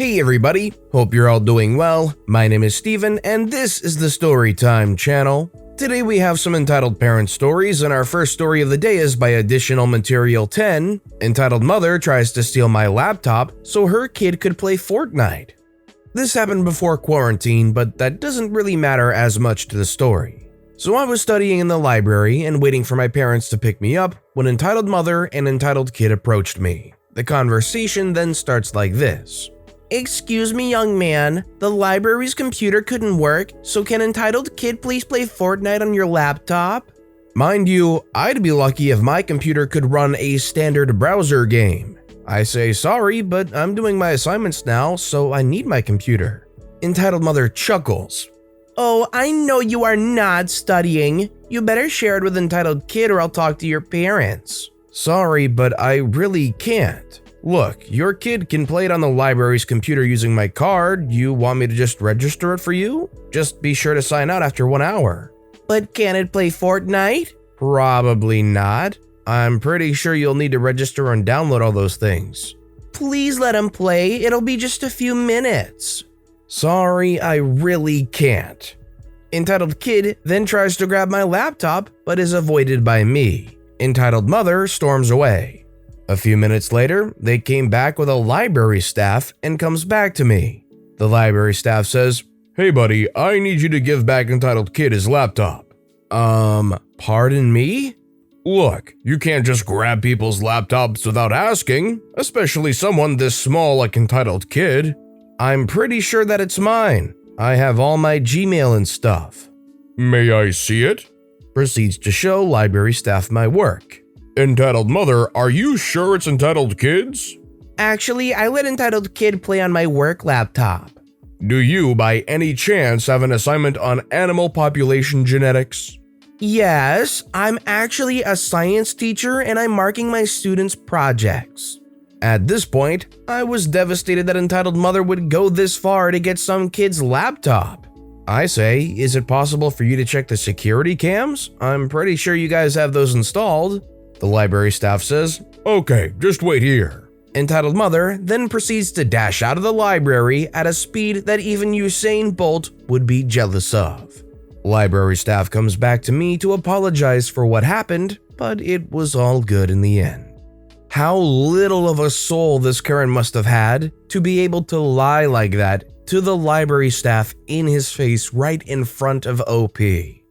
Hey everybody, hope you're all doing well. My name is Steven and this is the Storytime channel. Today we have some entitled parent stories, and our first story of the day is by Additional Material 10, entitled Mother Tries to Steal My Laptop so her kid could play Fortnite. This happened before quarantine, but that doesn't really matter as much to the story. So I was studying in the library and waiting for my parents to pick me up when entitled mother and entitled kid approached me. The conversation then starts like this. Excuse me, young man, the library's computer couldn't work, so can entitled kid please play Fortnite on your laptop? Mind you, I'd be lucky if my computer could run a standard browser game. I say sorry, but I'm doing my assignments now, so I need my computer. Entitled mother chuckles. Oh, I know you are not studying. You better share it with entitled kid or I'll talk to your parents. Sorry, but I really can't. Look, your kid can play it on the library's computer using my card. You want me to just register it for you? Just be sure to sign out after 1 hour. But can it play Fortnite? Probably not. I'm pretty sure you'll need to register and download all those things. Please let him play, it'll be just a few minutes. Sorry, I really can't. Entitled kid then tries to grab my laptop, but is avoided by me. Entitled mother storms away. A few minutes later, they came back with a library staff and comes back to me. The library staff says, "Hey buddy, I need you to give back entitled kid his laptop." Pardon me? Look, you can't just grab people's laptops without asking, especially someone this small like entitled kid. I'm pretty sure that it's mine. I have all my Gmail and stuff. May I see it? Proceeds to show library staff my work. Entitled mother, are you sure it's entitled kid's? Actually, I let entitled kid play on my work laptop. Do you, by any chance, have an assignment on animal population genetics? Yes, I'm actually a science teacher and I'm marking my students' projects. At this point, I was devastated that entitled mother would go this far to get some kid's laptop. I say, is it possible for you to check the security cams? I'm pretty sure you guys have those installed. The library staff says, okay, just wait here. Entitled mother then proceeds to dash out of the library at a speed that even Usain Bolt would be jealous of. Library staff comes back to me to apologize for what happened, but it was all good in the end. How little of a soul this Karen must have had to be able to lie like that to the library staff in his face right in front of OP.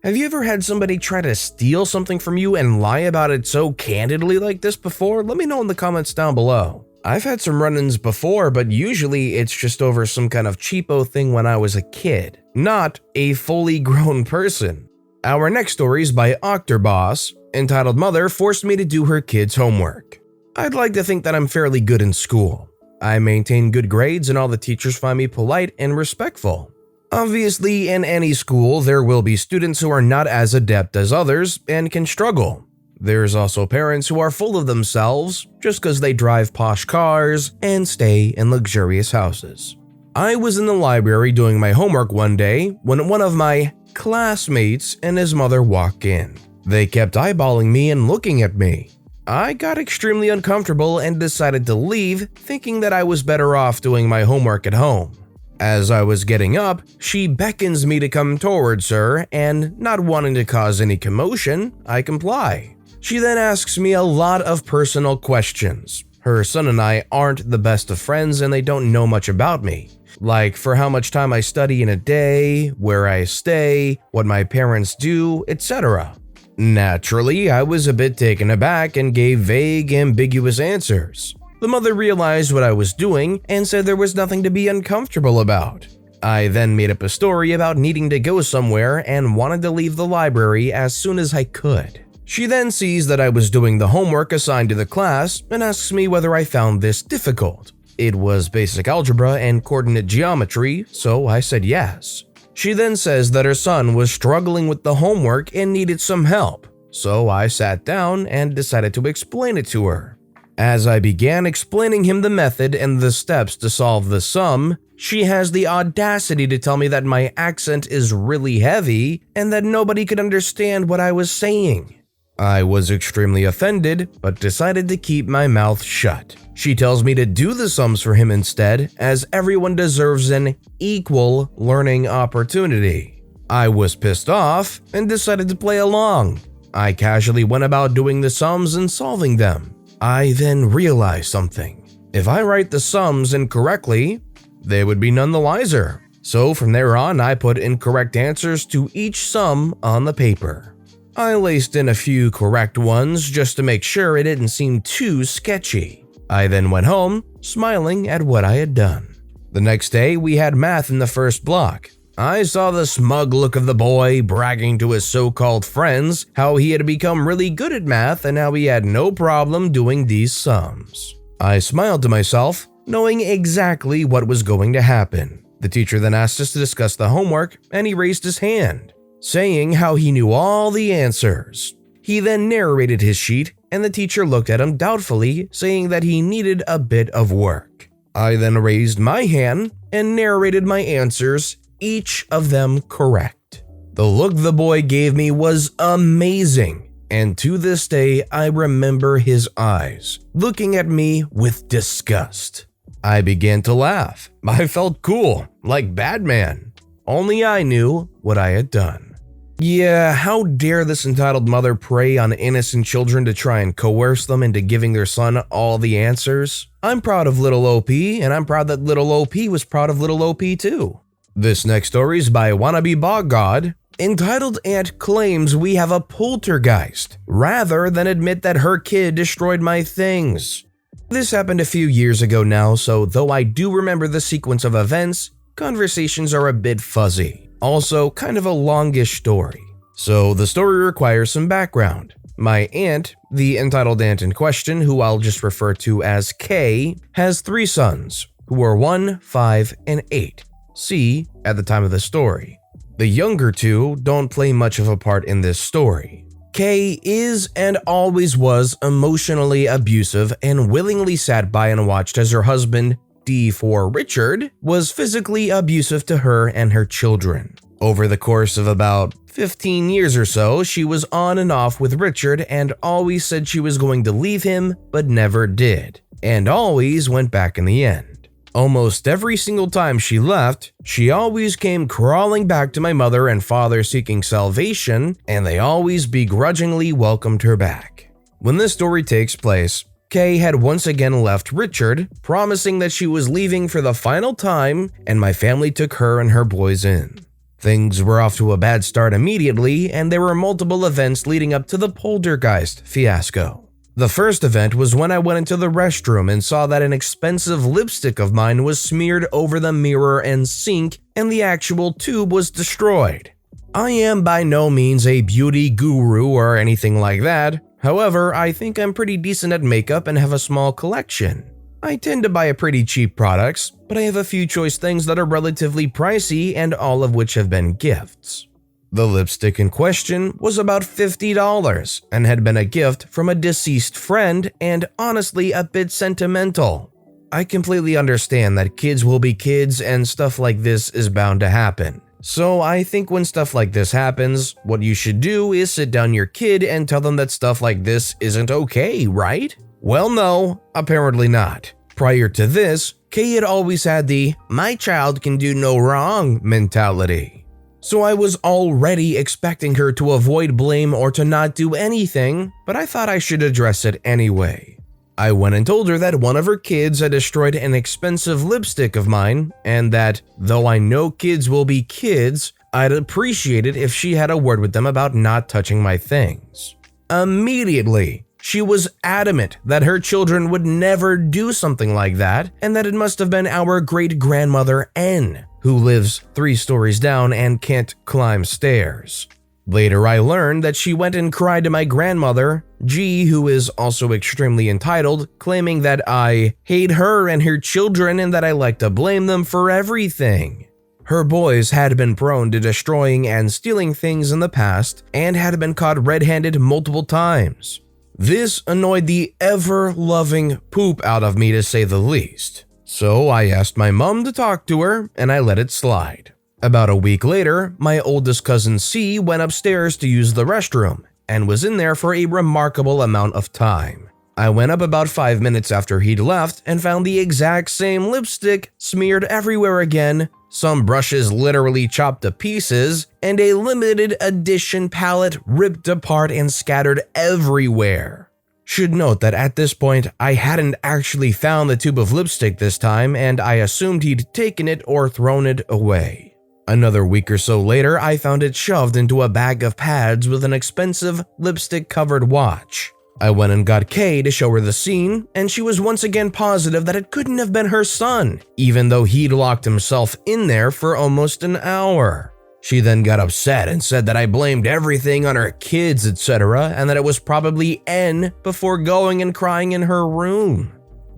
Have you ever had somebody try to steal something from you and lie about it so candidly like this before? Let me know in the comments down below. I've had some run-ins before, but usually it's just over some kind of cheapo thing when I was a kid, not a fully grown person. Our next story is by Octerboss, entitled Mother Forced Me to Do Her Kid's Homework. I'd like to think that I'm fairly good in school. I maintain good grades and all the teachers find me polite and respectful. Obviously, in any school, there will be students who are not as adept as others and can struggle. There's also parents who are full of themselves just because they drive posh cars and stay in luxurious houses. I was in the library doing my homework one day when one of my classmates and his mother walked in. They kept eyeballing me and looking at me. I got extremely uncomfortable and decided to leave, thinking that I was better off doing my homework at home. As I was getting up, she beckons me to come towards her, and not wanting to cause any commotion, I comply. She then asks me a lot of personal questions. Her son and I aren't the best of friends and they don't know much about me. Like for how much time I study in a day, where I stay, what my parents do, etc. Naturally, I was a bit taken aback and gave vague, ambiguous answers. The mother realized what I was doing and said there was nothing to be uncomfortable about. I then made up a story about needing to go somewhere and wanted to leave the library as soon as I could. She then sees that I was doing the homework assigned to the class and asks me whether I found this difficult. It was basic algebra and coordinate geometry, so I said yes. She then says that her son was struggling with the homework and needed some help, so I sat down and decided to explain it to her. As I began explaining him the method and the steps to solve the sum, she has the audacity to tell me that my accent is really heavy and that nobody could understand what I was saying. I was extremely offended, but decided to keep my mouth shut. She tells me to do the sums for him instead, as everyone deserves an equal learning opportunity. I was pissed off and decided to play along. I casually went about doing the sums and solving them. I then realized something. If I write the sums incorrectly, they would be none the wiser. So from there on, I put incorrect answers to each sum on the paper. I laced in a few correct ones just to make sure it didn't seem too sketchy. I then went home, smiling at what I had done. The next day, we had math in the first block. I saw the smug look of the boy bragging to his so-called friends how he had become really good at math and how he had no problem doing these sums. I smiled to myself, knowing exactly what was going to happen. The teacher then asked us to discuss the homework, and he raised his hand, saying how he knew all the answers. He then narrated his sheet, and the teacher looked at him doubtfully, saying that he needed a bit of work. I then raised my hand and narrated my answers, each of them correct. The look the boy gave me was amazing, and to this day I remember his eyes looking at me with disgust. I began to laugh. I felt cool, like Batman. Only I knew what I had done. Yeah, how dare this entitled mother prey on innocent children to try and coerce them into giving their son all the answers? I'm proud of little OP, and I'm proud that little OP was proud of little OP too. This next story is by wannabeboggod, entitled "Aunt Claims We Have a Poltergeist, rather than admit that her kid destroyed my things." This happened a few years ago now, so though I do remember the sequence of events, conversations are a bit fuzzy. Also, kind of a longish story. So the story requires some background. My aunt, the entitled aunt in question, who I'll just refer to as K, has 3 sons, who are 1, 5, and 8. C at the time of the story. The younger 2 don't play much of a part in this story. K is and always was emotionally abusive and willingly sat by and watched as her husband, D for Richard, was physically abusive to her and her children. Over the course of about 15 years or so, she was on and off with Richard and always said she was going to leave him, but never did, and always went back in the end. Almost every single time she left, she always came crawling back to my mother and father seeking salvation, and they always begrudgingly welcomed her back. When this story takes place, Kay had once again left Richard, promising that she was leaving for the final time, and my family took her and her boys in. Things were off to a bad start immediately, and there were multiple events leading up to the poltergeist fiasco. The first event was when I went into the restroom and saw that an expensive lipstick of mine was smeared over the mirror and sink, and the actual tube was destroyed. I am by no means a beauty guru or anything like that. However, I think I'm pretty decent at makeup and have a small collection. I tend to buy a pretty cheap products, but I have a few choice things that are relatively pricey and all of which have been gifts. The lipstick in question was about $50 and had been a gift from a deceased friend and honestly a bit sentimental. I completely understand that kids will be kids and stuff like this is bound to happen. So I think when stuff like this happens, what you should do is sit down your kid and tell them that stuff like this isn't okay, right? Well, no, apparently not. Prior to this, Kay had always had the "my child can do no wrong" mentality. So I was already expecting her to avoid blame or to not do anything, but I thought I should address it anyway. I went and told her that one of her kids had destroyed an expensive lipstick of mine, and that, though I know kids will be kids, I'd appreciate it if she had a word with them about not touching my things. Immediately, she was adamant that her children would never do something like that, and that it must have been our great-grandmother N, who lives 3 stories down and can't climb stairs. Later I learned that she went and cried to my grandmother, G, who is also extremely entitled, claiming that I hate her and her children and that I like to blame them for everything. Her boys had been prone to destroying and stealing things in the past and had been caught red-handed multiple times. This annoyed the ever-loving poop out of me, to say the least. So I asked my mom to talk to her, and I let it slide. About a week later, my oldest cousin C went upstairs to use the restroom, and was in there for a remarkable amount of time. I went up about 5 minutes after he'd left and found the exact same lipstick smeared everywhere again, some brushes literally chopped to pieces, and a limited edition palette ripped apart and scattered everywhere. Should note that at this point, I hadn't actually found the tube of lipstick this time, and I assumed he'd taken it or thrown it away. Another week or so later, I found it shoved into a bag of pads with an expensive lipstick-covered watch. I went and got Kay to show her the scene, and she was once again positive that it couldn't have been her son, even though he'd locked himself in there for almost an hour. She then got upset and said that I blamed everything on her kids, etc., and that it was probably N before going and crying in her room.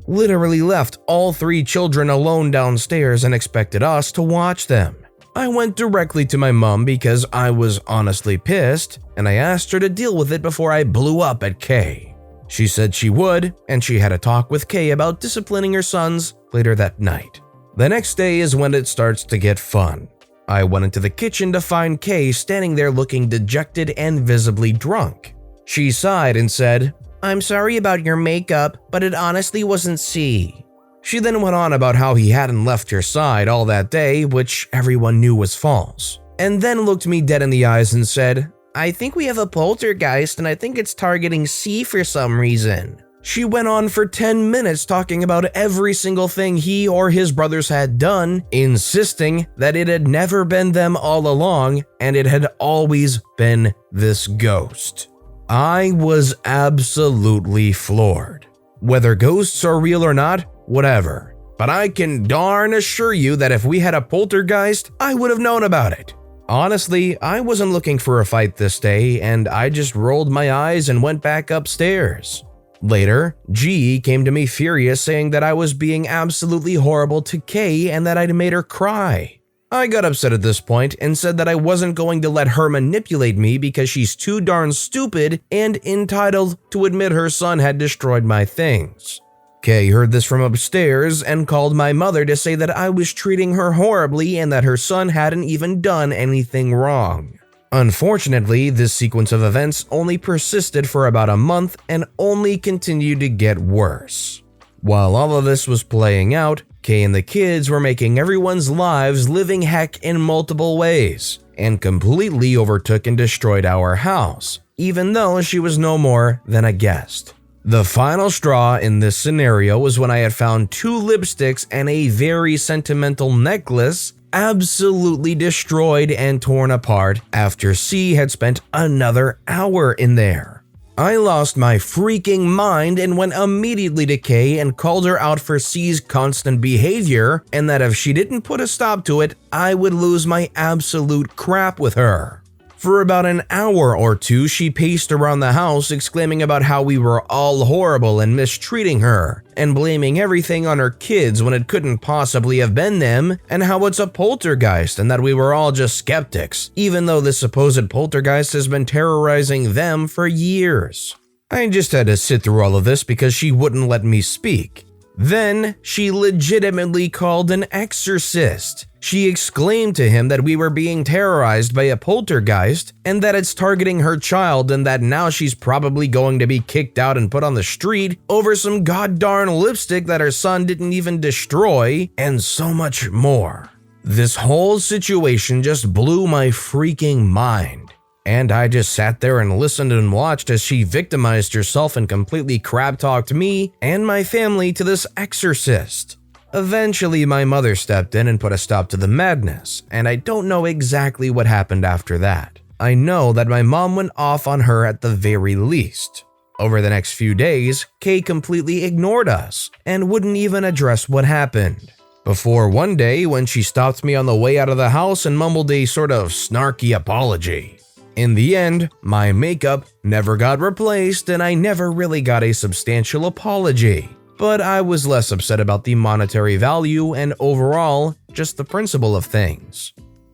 Literally left all 3 children alone downstairs and expected us to watch them. I went directly to my mom because I was honestly pissed, and I asked her to deal with it before I blew up at Kay. She said she would, and she had a talk with Kay about disciplining her sons later that night. The next day is when it starts to get fun. I went into the kitchen to find Kay standing there looking dejected and visibly drunk. She sighed and said, "I'm sorry about your makeup, but it honestly wasn't C." She then went on about how he hadn't left her side all that day, which everyone knew was false, and then looked me dead in the eyes and said, "I think we have a poltergeist and I think it's targeting C for some reason." She went on for 10 minutes talking about every single thing he or his brothers had done, insisting that it had never been them all along and it had always been this ghost. I was absolutely floored. Whether ghosts are real or not, whatever. But I can darn assure you that if we had a poltergeist, I would have known about it. Honestly, I wasn't looking for a fight this day, and I just rolled my eyes and went back upstairs. Later, G came to me furious saying that I was being absolutely horrible to Kay and that I'd made her cry. I got upset at this point and said that I wasn't going to let her manipulate me because she's too darn stupid and entitled to admit her son had destroyed my things. Kay heard this from upstairs and called my mother to say that I was treating her horribly and that her son hadn't even done anything wrong. Unfortunately, this sequence of events only persisted for about a month and only continued to get worse. While all of this was playing out, Kay and the kids were making everyone's lives living heck in multiple ways and completely overtook and destroyed our house, even though she was no more than a guest. The final straw in this scenario was when I had found 2 lipsticks and a very sentimental necklace absolutely destroyed and torn apart after C had spent another hour in there. I lost my freaking mind and went immediately to Kay and called her out for C's constant behavior and that if she didn't put a stop to it, I would lose my absolute crap with her. For about an hour or two, she paced around the house exclaiming about how we were all horrible and mistreating her, and blaming everything on her kids when it couldn't possibly have been them, and how it's a poltergeist and that we were all just skeptics, even though this supposed poltergeist has been terrorizing them for years. I just had to sit through all of this because she wouldn't let me speak. Then, she legitimately called an exorcist. She exclaimed to him that we were being terrorized by a poltergeist and that it's targeting her child and that now she's probably going to be kicked out and put on the street over some goddarn lipstick that her son didn't even destroy, and so much more. This whole situation just blew my freaking mind. And I just sat there and listened and watched as she victimized herself and completely crap-talked me and my family to this exorcist. Eventually, my mother stepped in and put a stop to the madness, and I don't know exactly what happened after that. I know that my mom went off on her at the very least. Over the next few days, Kay completely ignored us and wouldn't even address what happened. Before one day when she stopped me on the way out of the house and mumbled a sort of snarky apology. In the end, my makeup never got replaced and I never really got a substantial apology. But I was less upset about the monetary value and overall, just the principle of things.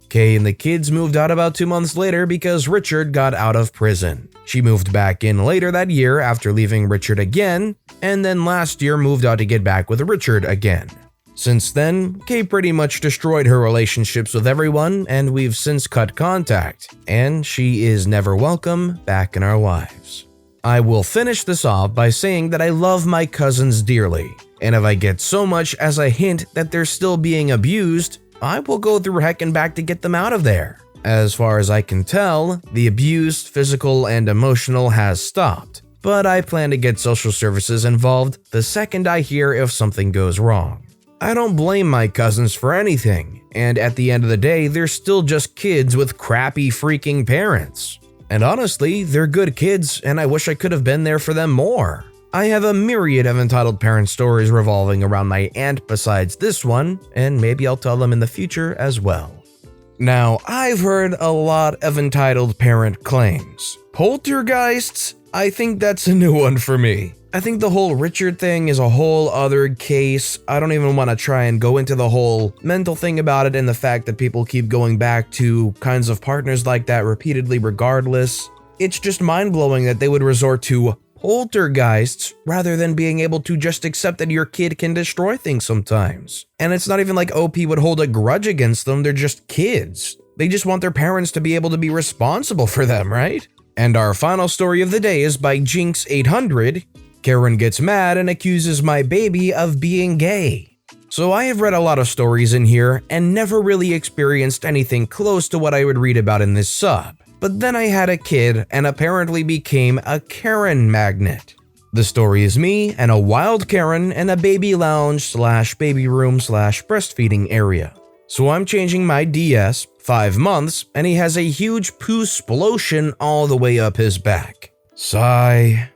Kay and the kids moved out about 2 months later because Richard got out of prison. She moved back in later that year after leaving Richard again, and then last year moved out to get back with Richard again. Since then, Kay pretty much destroyed her relationships with everyone, and we've since cut contact, and she is never welcome back in our lives. I will finish this off by saying that I love my cousins dearly, and if I get so much as a hint that they're still being abused, I will go through heck and back to get them out of there. As far as I can tell, the abuse, physical and emotional, has stopped, but I plan to get social services involved the second I hear if something goes wrong. I don't blame my cousins for anything, and at the end of the day, they're still just kids with crappy freaking parents. And honestly, they're good kids, and I wish I could have been there for them more. I have a myriad of entitled parent stories revolving around my aunt besides this one, and maybe I'll tell them in the future as well. Now, I've heard a lot of entitled parent claims. Poltergeists? I think that's a new one for me. I think the whole Richard thing is a whole other case. I don't even want to try and go into the whole mental thing about it and the fact that people keep going back to kinds of partners like that repeatedly regardless. It's just mind-blowing that they would resort to poltergeists rather than being able to just accept that your kid can destroy things sometimes. And it's not even like OP would hold a grudge against them, they're just kids. They just want their parents to be able to be responsible for them, right? And our final story of the day is by Jinx800. Karen gets mad and accuses my baby of being gay. So I have read a lot of stories in here and never really experienced anything close to what I would read about in this sub. But then I had a kid and apparently became a Karen magnet. The story is me and a wild Karen in a baby lounge / baby room / breastfeeding area. So I'm changing my DS, 5 months, and he has a huge poo-splosion all the way up his back. Sigh.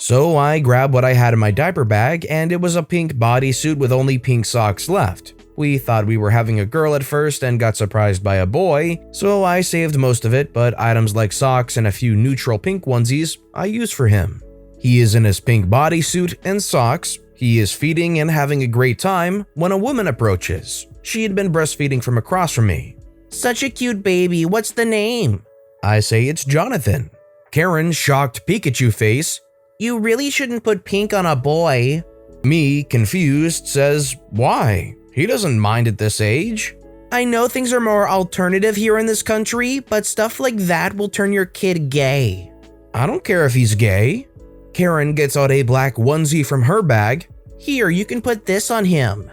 So I grabbed what I had in my diaper bag, and it was a pink bodysuit with only pink socks left. We thought we were having a girl at first and got surprised by a boy, so I saved most of it, but items like socks and a few neutral pink onesies I used for him. He is in his pink bodysuit and socks. He is feeding and having a great time when a woman approaches. She had been breastfeeding from across from me. "Such a cute baby, what's the name?" I say it's Jonathan. Karen's shocked Pikachu face. "You really shouldn't put pink on a boy." Me, confused, says, "Why? He doesn't mind at this age." "I know things are more alternative here in this country, but stuff like that will turn your kid gay." "I don't care if he's gay." Karen gets out a black onesie from her bag. "Here, you can put this on him."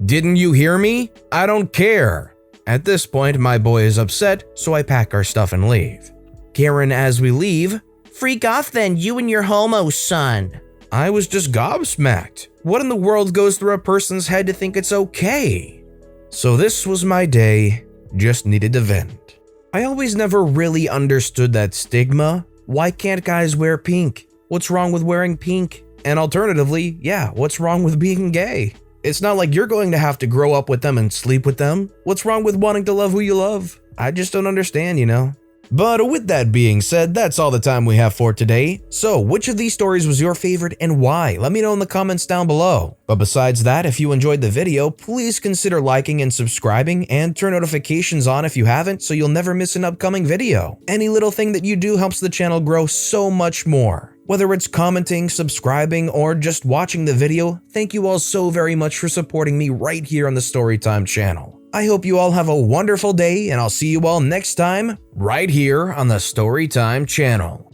"Didn't you hear me? I don't care." At this point, my boy is upset, so I pack our stuff and leave. Karen, as we leave, "Freak off then, you and your homo son." I was just gobsmacked. What in the world goes through a person's head to think it's okay? So this was my day, just needed to vent. I always never really understood that stigma. Why can't guys wear pink? What's wrong with wearing pink? And alternatively, yeah, what's wrong with being gay? It's not like you're going to have to grow up with them and sleep with them. What's wrong with wanting to love who you love? I just don't understand, you know? But with that being said, that's all the time we have for today. So, which of these stories was your favorite and why? Let me know in the comments down below. But besides that, if you enjoyed the video, please consider liking and subscribing and turn notifications on if you haven't so you'll never miss an upcoming video. Any little thing that you do helps the channel grow so much more. Whether it's commenting, subscribing, or just watching the video, thank you all so very much for supporting me right here on the Storytime channel. I hope you all have a wonderful day, and I'll see you all next time, right here on the Storytime channel.